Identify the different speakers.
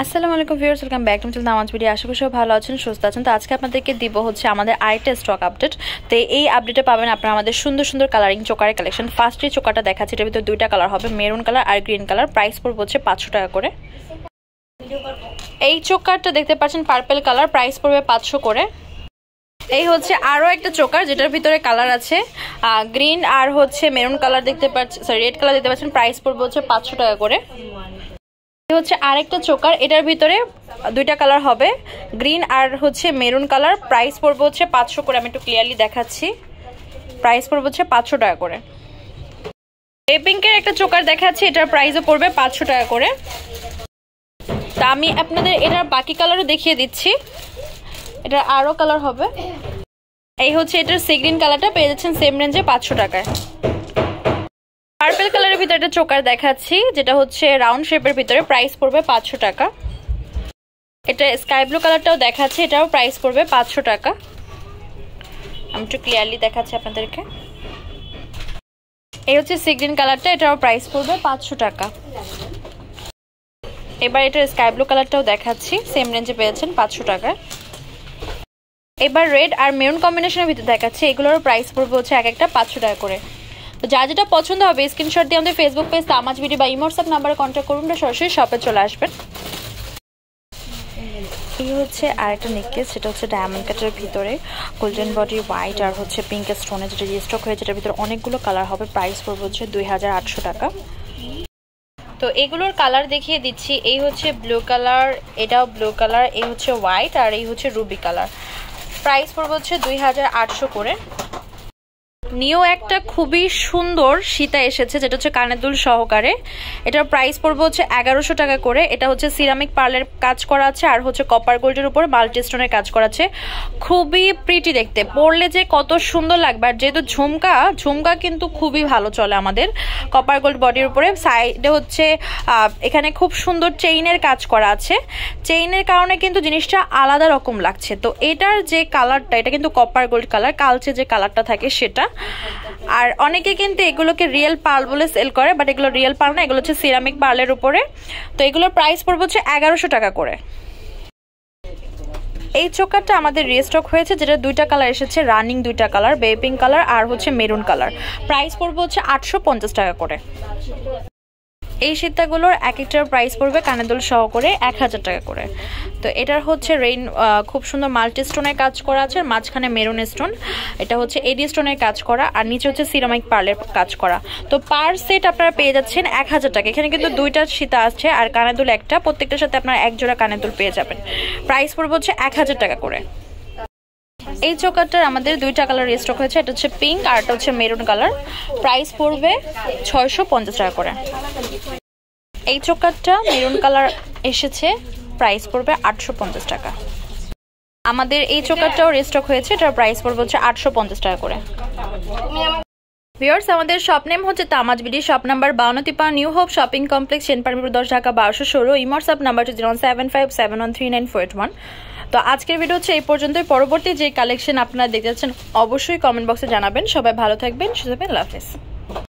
Speaker 1: আসসালামু আলাইকুম viewers, welcome back to my channel নামাজ ভিডিও। আশা করি সবাই ভালো আছেন, সুস্থ আছেন। তো আজকে আপনাদেরকে দিব হচ্ছে আমাদের আরেকটা স্টক আপডেট। তো এই আপডেটে পাবেন আপনারা আমাদের সুন্দর সুন্দর কালারিং চোকারের কালেকশন। ফার্স্ট এই চোকারটা দেখাচ্ছি, এটার ভিতরে দুইটা কালার হবে, মেরুন কালার আর গ্রিন কালার। প্রাইস পড়বে হচ্ছে 500 টাকা করে। এই চোকারটা দেখতে পাচ্ছেন পার্পল কালার, প্রাইস পড়বে 500 করে। এই হচ্ছে আরো একটা চোকার যেটার ভিতরে কালার আছে গ্রিন আর হচ্ছে মেরুন কালার দেখতে পাচ্ছেন, সরি রেড কালার দেখতে পাচ্ছেন, প্রাইস পড়বে হচ্ছে 500 টাকা করে। হচ্ছে আরেকটা চোকার, এটার ভিতরে দুইটা কালার হবে, গ্রিন আর হচ্ছে মেরুন কালার। প্রাইস পড়বে হচ্ছে 500 করে। আমি একটু ক্লিয়ারলি দেখাচ্ছি, প্রাইস পড়বে হচ্ছে 500 টাকা করে। এই পিঙ্কের একটা চোকার দেখাচ্ছি, এটার প্রাইসও পড়বে 500 টাকা করে। তা আমি আপনাদের এটার বাকি কালারও দেখিয়ে দিচ্ছি, এটা আরো কালার হবে। এই হচ্ছে এটার সি গ্রিন কালারটা পেয়ে যাচ্ছেন সেম রেঞ্জে 500 টাকায়। পার্পল কালারের ভিতরে একটা চোকার দেখাচ্ছি, যেটা হচ্ছে রাউন্ড শেপের ভিতরে, প্রাইস পড়বে 500 টাকা। এটা স্কাই ব্লু কালারটাও দেখাচ্ছি, এটাও প্রাইস পড়বে 500 টাকা। আমি একটু ক্লিয়ারলি দেখাচ্ছি আপনাদেরকে। এই হচ্ছে সি গ্রিন কালারটা, এটাও প্রাইস পড়বে 500 টাকা। এবার এটা স্কাই ব্লু কালারটাও দেখাচ্ছি, সেম রেঞ্জে পেয়েছেন 500 টাকা। এবার রেড আর মেরুন কম্বিনেশনের ভিতরে দেখাচ্ছি, এগুলোর প্রাইস পড়বে হচ্ছে এক একটা 500 টাকা করে। তো যা যেটা পছন্দ হবে স্ক্রিনশট দিয়ে আমাদের ফেসবুক পেজ তামাজ ভিডিও বা হোয়াটসঅ্যাপ নাম্বারে কন্ট্যাক্ট করুন, সরাসরি শপে চলে আসবেন। এই হচ্ছে আরেকটা নেকলেস, সেটা হচ্ছে ডায়মন্ড কাটের ভিতরে গোল্ডেন বডি হোয়াইট আর হচ্ছে পিঙ্ক স্টোনে, যেটা রিস্টক হয়েছে, যেটার ভিতরে অনেকগুলো কালার হবে। প্রাইস পড়বে হচ্ছে 2800 টাকা। তো এগুলোর কালার দেখিয়ে দিচ্ছি। এই হচ্ছে ব্লু কালার, এটাও ব্লু কালার, এই হচ্ছে হোয়াইট আর এই হচ্ছে রুবি কালার। প্রাইস পড়বে হচ্ছে 2800 করে। নিউ একটা খুবই সুন্দর সীতা এসেছে, যেটা হচ্ছে কানের দুল সহকারে। এটার প্রাইস পড়বে হচ্ছে 1100 টাকা করে। এটা হচ্ছে সিরামিক পার্লের কাজ করা আছে আর হচ্ছে কপার গোল্ডের উপর মাল্টি স্টোনের কাজ করা আছে। খুবই প্রিটি দেখতে, পরলে যে কত সুন্দর লাগবে। আর যেহেতু ঝুমকা কিন্তু খুবই ভালো চলে আমাদের কপার গোল্ড বডির উপরে। সাইডে হচ্ছে এখানে খুব সুন্দর চেইনের কাজ করা আছে, চেইনের কারণে কিন্তু জিনিসটা আলাদা রকম লাগছে। তো এটার যে কালারটা, এটা কিন্তু কপার গোল্ড কালার, কালচে যে কালারটা থাকে সেটা। আর অনেকে কিন্তু এগুলোকে রিয়েল পার্ল বলে সেল করে, বাট এগুলো রিয়েল পার্ল না, এগুলো হচ্ছে সিরামিক পার্লের উপরে। তো এগুলোর প্রাইস পড়বে হচ্ছে 1100 টাকা করে। এই চোকারটা আমাদের রিস্টক হয়েছে, যেটা দুইটা কালার এসেছে, রানিং দুইটা কালার, বেবি পিঙ্ক কালার আর হচ্ছে মেরুন কালার। প্রাইস পড়বে হচ্ছে 850 টাকা করে। এই সীতাগুলোর এক একটার প্রাইস পড়বে কানের দুল সহ করে 1000 টাকা করে। তো এটার হচ্ছে খুব সুন্দর মাল্টি স্টোনের কাজ করা আছে, মাঝখানে মেরুন স্টোন, এটা হচ্ছে এডি স্টোনের কাজ করা আর নিচে হচ্ছে সিরামিক পার্লের কাজ করা। তো পার সেট আপনারা পেয়ে যাচ্ছেন 1000 টাকা। এখানে কিন্তু দুইটা সীতা আছে আর কানের দুল একটা, প্রত্যেকটার সাথে আপনারা এক জোড়া কানের দুল পেয়ে যাবেন। প্রাইস পড়বে হচ্ছে 1000 টাকা করে। এই চোকারটার আমাদের দুইটা কালার স্টক হয়েছে, এটা হচ্ছে পিঙ্ক আর এটা হচ্ছে মেরুন কালার। প্রাইস পড়বে 650 টাকা করে। এই চোকারটা মেরুন কালার এসেছে, প্রাইস পড়বে 850 টাকা। আমাদের এই চোকারটাও রিস্টক হয়েছে, এটার প্রাইস পড়বে হচ্ছে 850 টাকা করে। ভিউয়ার্স, আমাদের শপ নেম হচ্ছে Tamaj BD, shop number 52 New Hope shopping complex, Senpara Mirpur 10 Dhaka 1216। WhatsApp number 075713941। তো আজকের ভিডিও হচ্ছে এই পর্যন্তই। পরবর্তী যে কালেকশন আপনারা দেখতে যাচ্ছেন অবশ্যই কমেন্ট বক্সে জানাবেন। সবাই ভালো থাকবেন, সুস্থ থাকবেন, আল্লাহ হাফেজ।